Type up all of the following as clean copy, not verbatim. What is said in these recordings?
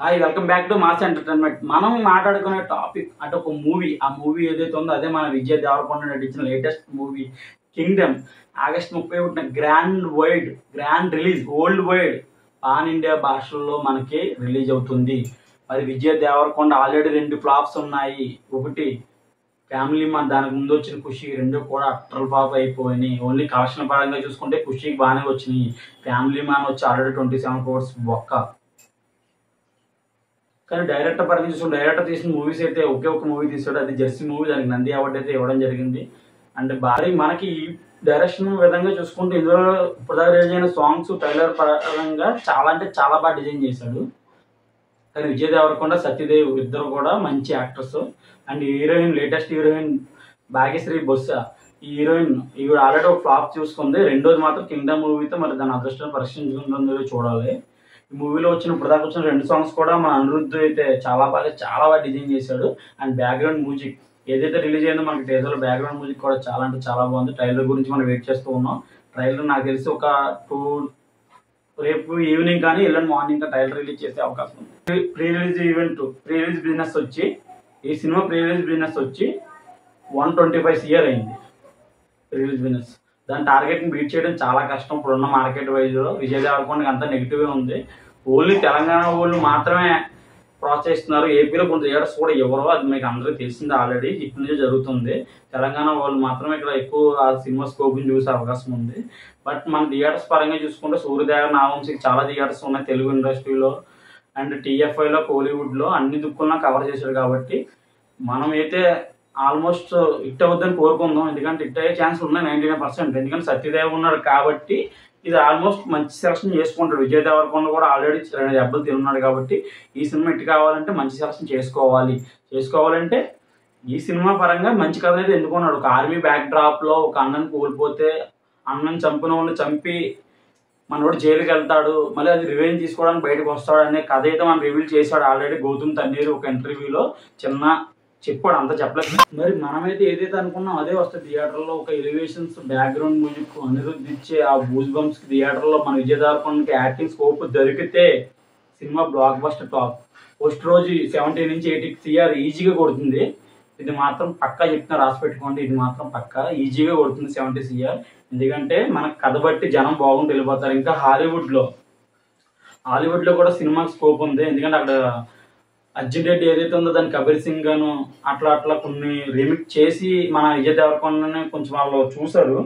Hi welcome back to mass entertainment. మనం మాట్లాడుకునే topic అంటే ఒక మూవీ. ఆ మూవీ ఏదైతే ఉందో అదే మన విజయ్ దేవరకొండ నటించిన latest movie Kingdom. August 31 grand release world wide pan India భాషల్లో మనకి రిలీజ్ అవుతుంది. మరి విజయ్ దేవరకొండ ఆల్రెడీ 2 ఫ్లాప్స్ ఉన్నాయి. ఒకటి ఫ్యామిలీ మ్యాన్, దానికి ముందు వచ్చిన ఖుషి, రెండు కూడా అట్టర్ ఫ్లాప్ అయిపోయినాయి. ఓన్లీ కలెక్షన్ పరంగా చూసుకుంటే ఖుషికి బాగానే వచ్చినాయి. ఫ్యామిలీ మ్యాన్ వచ్చి ఆల్రెడీ 27 crores బొక్క. కానీ డైరెక్టర్ పరంగా చూసుకుంటే డైరెక్టర్ తీసిన మూవీస్ అయితే ఒకే ఒక మూవీ తీసాడు, అది జెర్సీ మూవీ. దానికి నంది అవార్డు అయితే ఇవ్వడం జరిగింది. అండ్ భారీ మనకి ఈ డైరెక్షన్ విధంగా చూసుకుంటే ఇందులో ఇప్పటిదాకా రిలీజ్ అయిన సాంగ్స్ ట్రైలర్ పరంగా చాలా అంటే చాలా బాగా డిజైన్ చేశాడు. కానీ విజయ్ దేవరకొండ, సత్యదేవ్ ఇద్దరు కూడా మంచి actors. And heroine, latest heroine Bhagyashri Botsa. ఈ హీరోయిన్ ఈవిడ ఆల్రెడీ ఒక ఫ్లాప్ చూసుకుంది. రెండోది మాత్రం కింగ్డమ్ మూవీతో మరి దాని అదృష్టాన్ని పరీక్షించుకుంటుందో చూడాలి. ఈ మూవీలో ఇప్పటిదాకా వచ్చిన 2 సాంగ్స్ కూడా మన అనిరుద్ధ్ అయితే చాలా బాగా డిజైన్ చేశాడు. అండ్ బ్యాక్గ్రౌండ్ మ్యూజిక్ ఏదైతే రిలీజ్ అయిందో మనకి టీజర్లో బ్యాక్గ్రౌండ్ మ్యూజిక్ కూడా చాలా అంటే చాలా బాగుంది. ట్రైలర్ గురించి మనం వెయిట్ చేస్తూ ఉన్నాం. ట్రైలర్ నాకు తెలిసి ఒక రేపు ఈవినింగ్ కానీ ఎల్లుండి మార్నింగ్ ట్రైలర్ రిలీజ్ చేసే అవకాశం ఉంది. ప్రీ రిలీజ్ బిజినెస్ వచ్చి ఈ సినిమా ప్రీ రిలీజ్ బిజినెస్ వచ్చి 125 crore అయింది. ప్రీ రిలీజ్ బిజినెస్ దాని టార్గెట్ని బీట్ చేయడం చాలా కష్టం ఇప్పుడున్న మార్కెట్ వైజ్లో. విజయ్ దేవరకొండకి అంతా నెగిటివే ఉంది. ఓన్లీ తెలంగాణ వాళ్ళు మాత్రమే ప్రోత్సహిస్తున్నారు. ఏపీలో కొంత థియేటర్స్ కూడా ఎవరో, అది మీకు అందరికీ తెలిసిందే ఆల్రెడీ. ఇప్పటి నుంచే జరుగుతుంది. తెలంగాణ వాళ్ళు మాత్రమే ఇక్కడ ఎక్కువ ఆ సినిమా స్కోప్ని చూసే అవకాశం ఉంది. బట్ మన థియేటర్స్ పరంగా చూసుకుంటే సూర్యదేవర నావంశీకి చాలా థియేటర్స్ ఉన్నాయి తెలుగు ఇండస్ట్రీలో. అండ్ టీఎఫ్ఐలో, కోలీవుడ్లో అన్ని దుక్కులను కవర్ చేశాడు. కాబట్టి మనమైతే ఆల్మోస్ట్ హిట్ అవుద్దని కోరుకుందాం. ఎందుకంటే హిట్ అయ్యే ఛాన్సులు ఉన్నాయి 99%. ఎందుకంటే సత్యదేవ్ ఉన్నాడు కాబట్టి ఇది ఆల్మోస్ట్ మంచి సెలక్షన్ చేసుకుంటాడు. విజయ్ దేవరకొండ కూడా ఆల్రెడీ 2 దెబ్బలు తిన్నాడు. కాబట్టి ఈ సినిమా హిట్ కావాలంటే మంచి సెలక్షన్ చేసుకోవాలంటే ఈ సినిమా పరంగా మంచి కథ అయితే ఎందుకున్నాడు. ఒక ఆర్మీ బ్యాక్ డ్రాప్లో ఒక అన్నని కోల్పోతే అన్నని చంపిన వాళ్ళు చంపి మనోడు జైలుకి వెళ్తాడు, మళ్ళీ అది రివెంజ్ తీసుకోవడానికి బయటకు వస్తాడు అనే కథ అయితే మనం రివీల్ చేశాడు ఆల్రెడీ గౌతమ్ తన్నీరు ఒక ఇంటర్వ్యూలో చిన్న చెప్పాడు, అంత చెప్పలేదు. మరి మనమైతే ఏదైతే అనుకున్నాం అదే వస్తుంది థియేటర్లో. ఒక ఎలివేషన్స్, బ్యాక్గ్రౌండ్ మ్యూజిక్ అనిరుద్ధ్ ఇచ్చే ఆ బూజ్ బంప్స్ థియేటర్లో మన విజయ్ దేవరకొండకి యాక్టింగ్ స్కోప్ దొరికితే cinema block buster top. First రోజు 70 నుంచి 80 crore ఈజీగా కొడుతుంది. ఇది మాత్రం పక్కా చెప్తున్నా, రాసి పెట్టుకోండి. ఇది మాత్రం పక్కా ఈజీగా కొడుతుంది 70 crore. ఎందుకంటే మనకు కథ బట్టి జనం బాగుంటూ వెళ్ళిపోతారు. ఇంకా హాలీవుడ్లో కూడా సినిమాకి స్కోప్ ఉంది. ఎందుకంటే అక్కడ అర్జున్ రెడ్డి ఏదైతే ఉందో దాన్ని కబీర్ సింగ్ గాను అట్లా కొన్ని రీమిక్స్ చేసి మన విజయ్ దేవరకొండని కొంచెం వాళ్ళు చూశారు.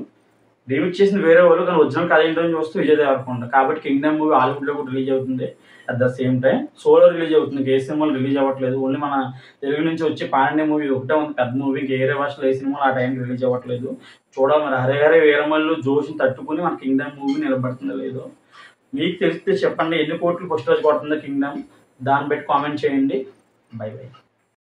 రీమిక్స్ చేసిన వేరే వాళ్ళు, కానీ ఒరిజినల్ కథ ఏంటో చూస్తూ విజయ్ దేవరకొండ. కాబట్టి కింగ్డమ్ మూవీ హాలీవుడ్లో కూడా రిలీజ్ అవుతుంది. At the same time solo release అవుతుంది. ఏ సినిమాలు రిలీజ్ అవ్వట్లేదు. ఓన్లీ మన తెలుగు నుంచి వచ్చే పాండే మూవీ ఒకటే ఉంది పెద్ద మూవీ. వేరే భాషలో ఏ సినిమాలు ఆ టైంకి రిలీజ్ అవ్వట్లేదు. చూడాలి మరి హరే వీరమల్లు జోష్ని తట్టుకుని మన కింగ్డమ్ మూవీ నిలబడుతుందో లేదో. మీకు తెలిస్తే చెప్పండి, ఎన్ని కోట్లు ఫస్ట్ రోజు కొడుతుందో కింగ్డమ్. దాన్ని బట్టి కామెంట్ చేయండి. బై.